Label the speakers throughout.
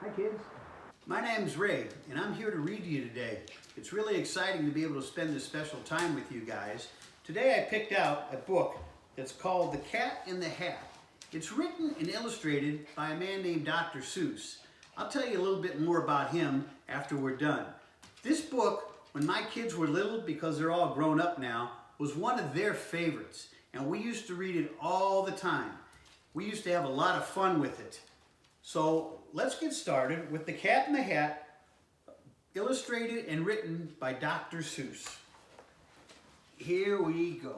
Speaker 1: Hi kids. My name's Ray and I'm here to read to you today. It's really exciting to be able to spend this special time with you guys. Today I picked out a book that's called The Cat in the Hat. It's written and illustrated by a man named Dr. Seuss. I'll tell you a little bit more about him after we're done. This book, when my kids were little, because they're all grown up now, was one of their favorites. And we used to read it all the time. We used to have a lot of fun with it. So let's get started with The Cat in the Hat, illustrated and written by Dr. Seuss. Here we go.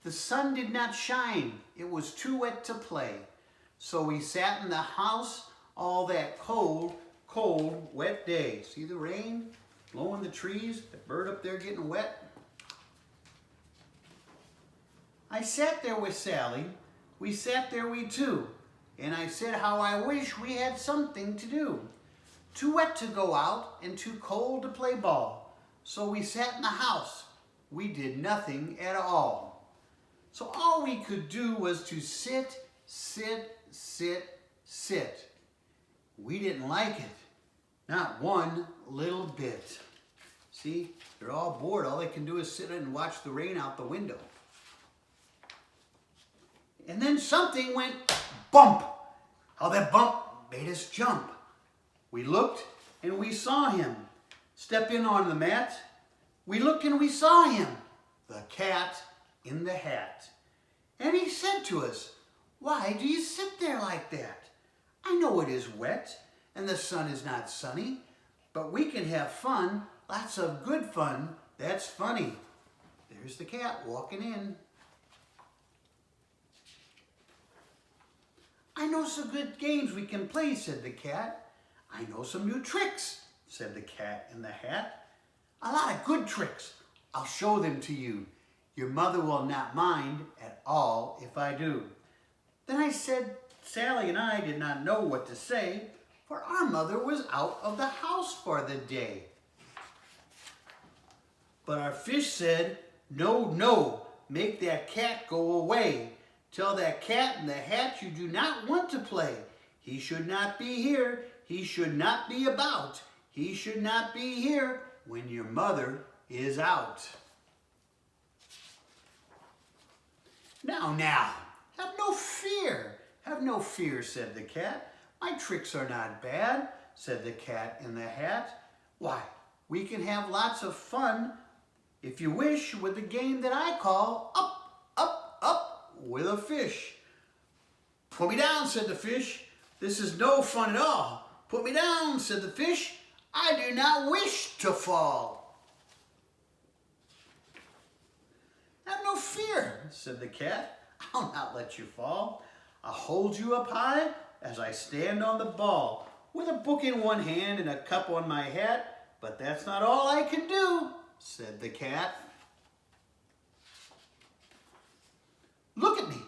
Speaker 1: The sun did not shine, it was too wet to play. So we sat in the house all that cold, wet day. See the rain blowing the trees, the bird up there getting wet? I sat there with Sally, we sat there we two, and I said how I wish we had something to do. Too wet to go out and too cold to play ball. So we sat in the house. We did nothing at all. So all we could do was to sit. We didn't like it. Not one little bit. See, they're all bored. All they can do is sit and watch the rain out the window. And then something went bump. How that bump made us jump. We looked and we saw him step in on the mat. We looked and we saw him, the cat in the hat. And he said to us, "Why do you sit there like that? I know it is wet and the sun is not sunny, but we can have fun, lots of good fun, that's funny." There's the cat walking in. "I know some good games we can play," said the cat. "I know some new tricks," said the cat in the hat. "A lot of good tricks. I'll show them to you. Your mother will not mind at all if I do." Then I said Sally and I did not know what to say, for our mother was out of the house for the day. But our fish said, "No, make that cat go away. Tell that cat in the hat you do not want to play. He should not be here. He should not be about. He should not be here when your mother is out." Now, have no fear. Have no fear, said the cat. "My tricks are not bad," said the cat in the hat. "Why, we can have lots of fun, if you wish, with the game that I call Up with a Fish." "Put me down," said the fish. "This is no fun at all." "Put me down," said the fish. "I do not wish to fall." "Have no fear," said the cat. "I'll not let you fall. I'll hold you up high as I stand on the ball, with a book in one hand and a cup on my hat. But that's not all I can do," said the cat. "Look at me.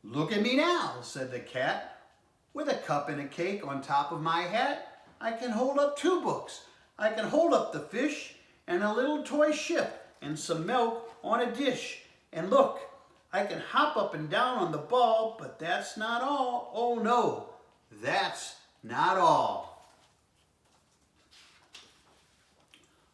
Speaker 1: Look at me now," said the cat. "With a cup and a cake on top of my hat, I can hold up two books. I can hold up the fish and a little toy ship and some milk on a dish. And look, I can hop up and down on the ball, but that's not all. Oh no, that's not all.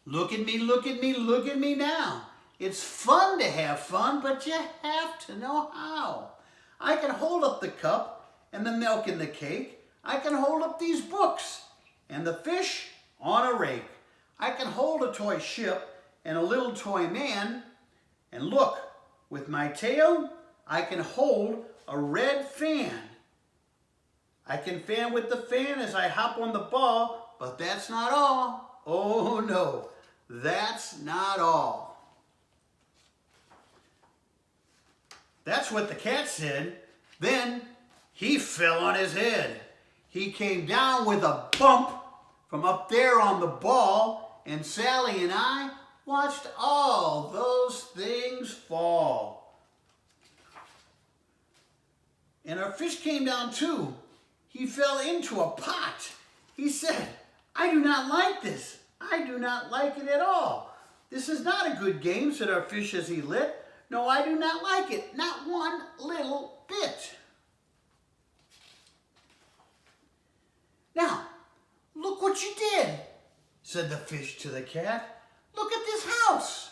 Speaker 1: Look at me, look at me, look at me now. It's fun to have fun, but you have to know how. I can hold up the cup and the milk and the cake. I can hold up these books and the fish on a rake. I can hold a toy ship and a little toy man. And look, with my tail, I can hold a red fan. I can fan with the fan as I hop on the ball, but that's not all. Oh no, that's not all." That's what the cat said. Then he fell on his head. He came down with a bump from up there on the ball, and Sally and I watched all those things fall. And our fish came down too. He fell into a pot. He said, "I do not like this. I do not like it at all. This is not a good game," said our fish as he lit. "No, I do not like it, not one little bit." what you did," said the fish to the cat. "Look at this house.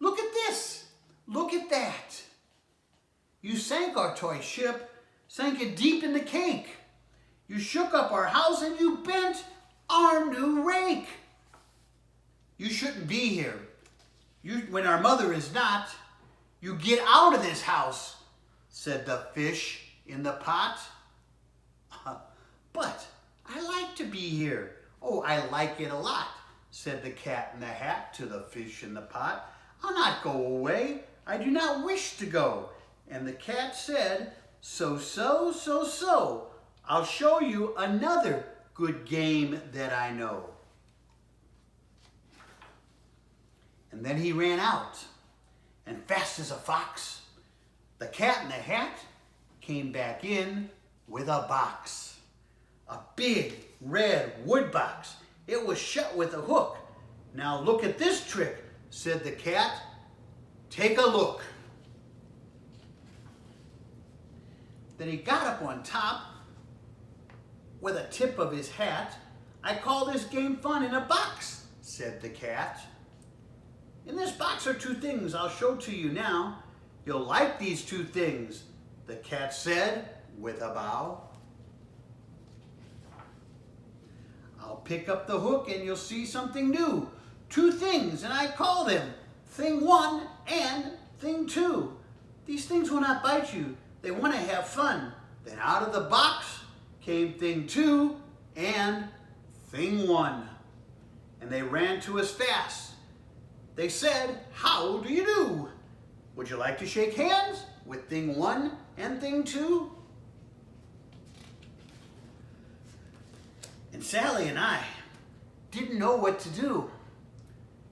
Speaker 1: Look at this. Look at that. You sank our toy ship, sank it deep in the cake. You shook up our house and you bent our new rake. You shouldn't be here. When our mother is not, you get out of this house," said the fish in the pot. "But I like to be here. Oh, I like it a lot," said the cat in the hat to the fish in the pot. "I'll not go away. I do not wish to go." And the cat said, so, I'll show you another good game that I know." And then he ran out, and fast as a fox, the cat in the hat came back in with a box. A big red wood box. It was shut with a hook. "Now look at this trick," said the cat. "Take a look." Then he got up on top with a tip of his hat. "I call this game fun in a box," said the cat. "In this box are two things I'll show to you now. You'll like these two things," the cat said with a bow. "I'll pick up the hook and you'll see something new. Two things, and I call them Thing 1 and Thing 2. These things will not bite you. They want to have fun." Then out of the box came Thing 2 and Thing 1. And they ran to us fast. They said, "How do you do? Would you like to shake hands with Thing 1 and Thing 2? And Sally and I didn't know what to do.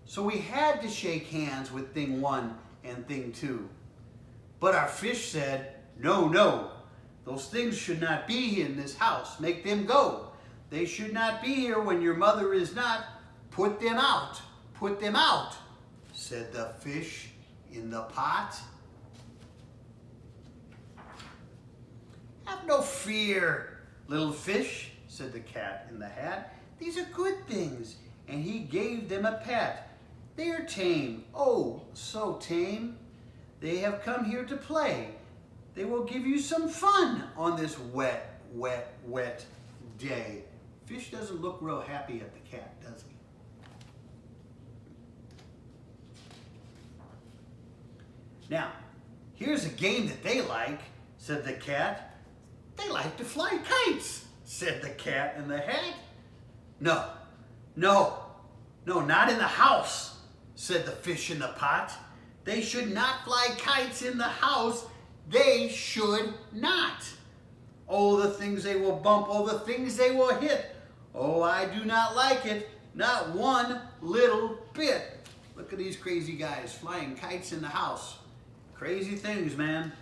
Speaker 1: So we had to shake hands with Thing 1 and Thing 2. But our fish said, "No, no, those things should not be in this house. Make them go. They should not be here when your mother is not. Put them out. Put them out," said the fish in the pot. "Have no fear, little fish," said the cat in the hat. "These are good things." And he gave them a pat. "They are tame, oh, so tame. They have come here to play. They will give you some fun on this wet, wet, wet day." Fish doesn't look real happy at the cat, does he? "Now, here's a game that they like," said the cat. "They like to fly kites," said the cat in the hat. No, not in the house," said the fish in the pot. "They should not fly kites in the house. They should not. Oh, the things they will bump. Oh, the things they will hit. Oh, I do not like it. Not one little bit." Look at these crazy guys flying kites in the house. Crazy things, man.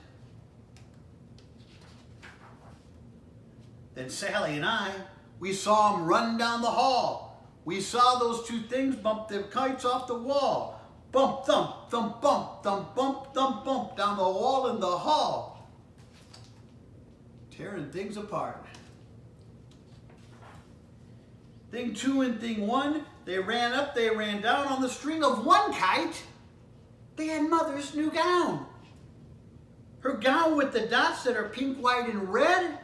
Speaker 1: Then Sally and I, we saw them run down the hall. We saw those two things bump their kites off the wall. Bump, thump, thump, bump, thump, bump, thump, bump, down the wall in the hall. Tearing things apart. Thing 2 and Thing 1, they ran up, they ran down on the string of one kite. They had Mother's new gown. Her gown with the dots that are pink, white, and red.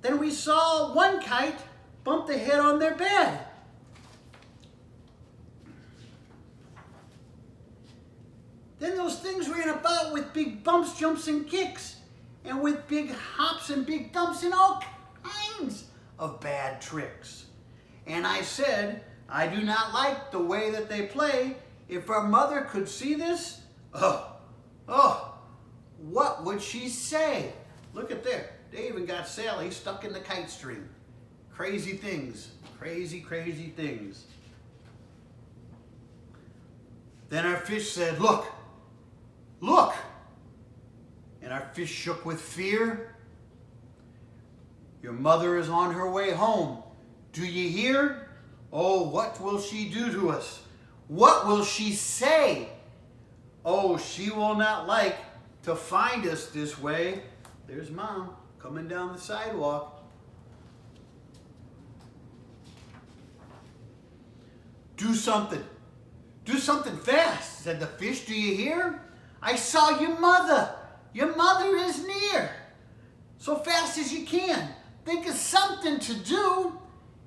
Speaker 1: Then we saw one kite bump the head on their bed. Then those things ran about with big bumps, jumps, and kicks, and with big hops and big dumps and all kinds of bad tricks. And I said, "I do not like the way that they play. If our mother could see this, what would she say?" Look at there. They even got Sally stuck in the kite string. Crazy things. Crazy, crazy things. Then our fish said, "Look, look." And our fish shook with fear. "Your mother is on her way home. Do you hear? Oh, what will she do to us? What will she say? Oh, she will not like to find us this way." There's Mom coming down the sidewalk. Do something. Do something fast, said the fish. Do you hear? I saw your mother. Your mother is near. So fast as you can. Think of something to do.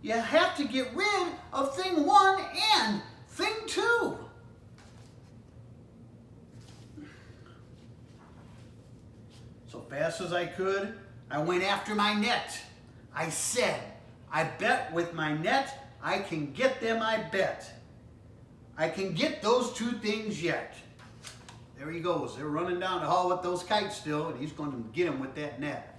Speaker 1: You have to get rid of thing one and thing two. So fast as I could, I went after my net. I said, I bet with my net, I can get them, I bet. I can get those two things yet. There he goes. They're running down the hall with those kites still, and he's going to get them with that net.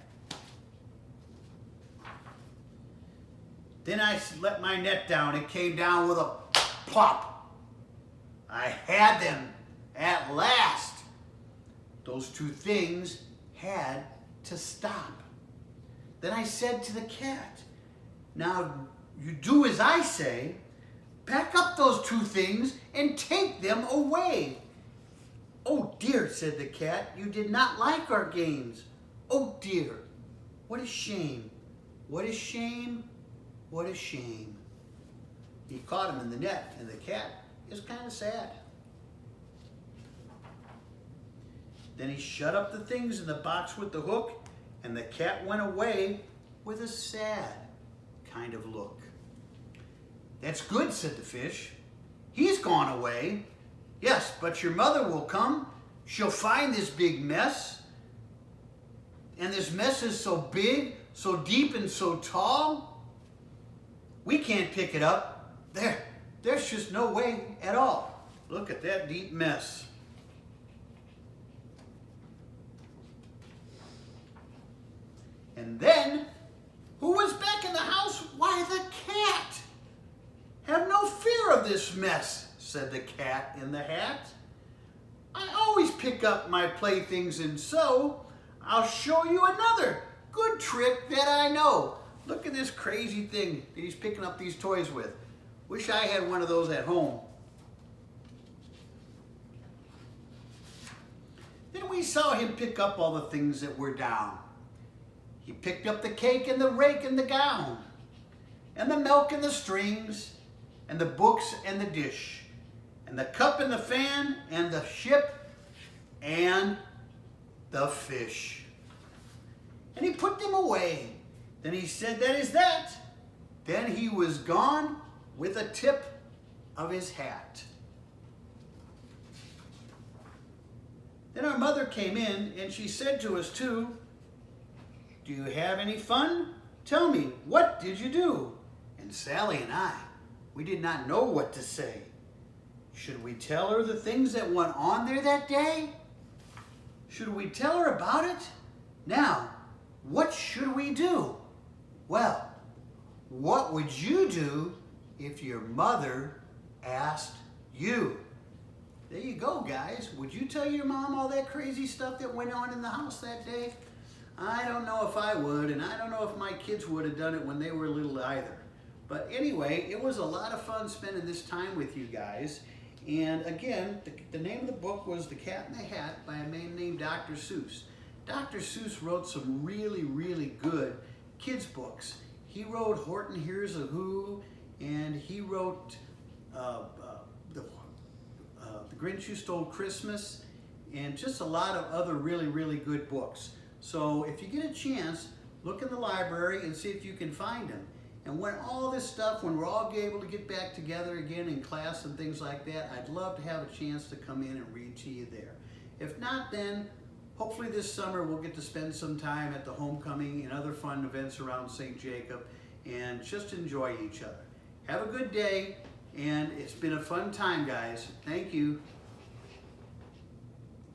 Speaker 1: Then I let my net down. It came down with a plop. I had them at last. Those two things had to stop. Then I said to the cat, now you do as I say, pack up those two things and take them away. Oh dear, said the cat, you did not like our games. Oh dear, what a shame, what a shame, what a shame. He caught him in the net, and the cat is kind of sad. Then he shut up the things in the box with the hook, and the cat went away with a sad kind of look. That's good, said the fish. He's gone away. Yes, but your mother will come. She'll find this big mess. And this mess is so big, so deep, and so tall, we can't pick it up. There's just no way at all. Look at that deep mess. And then, who was back in the house? Why, the cat. Have no fear of this mess, said the cat in the hat. I always pick up my playthings and so I'll show you another good trick that I know. Look at this crazy thing that he's picking up these toys with. Wish I had one of those at home. Then we saw him pick up all the things that were down. He picked up the cake and the rake and the gown, and the milk and the strings, and the books and the dish, and the cup and the fan, and the ship, and the fish. And he put them away. Then he said, that is that. Then he was gone with a tip of his hat. Then our mother came in, and she said to us too, do you have any fun? Tell me, what did you do? And Sally and I, we did not know what to say. Should we tell her the things that went on there that day? Should we tell her about it? Now, what should we do? Well, what would you do if your mother asked you? There you go, guys. Would you tell your mom all that crazy stuff that went on in the house that day? I don't know if I would, and I don't know if my kids would have done it when they were little either. But anyway, it was a lot of fun spending this time with you guys. And again, the name of the book was The Cat in the Hat by a man named Dr. Seuss. Dr. Seuss wrote some really, really good kids books. He wrote Horton Hears a Who, and he wrote The Grinch Who Stole Christmas, and just a lot of other really, really good books. So if you get a chance, look in the library and see if you can find them. And when all this stuff, when we're all able to get back together again in class and things like that, I'd love to have a chance to come in and read to you there. If not, then hopefully this summer we'll get to spend some time at the homecoming and other fun events around St. Jacob and just enjoy each other. Have a good day, and it's been a fun time, guys. Thank you.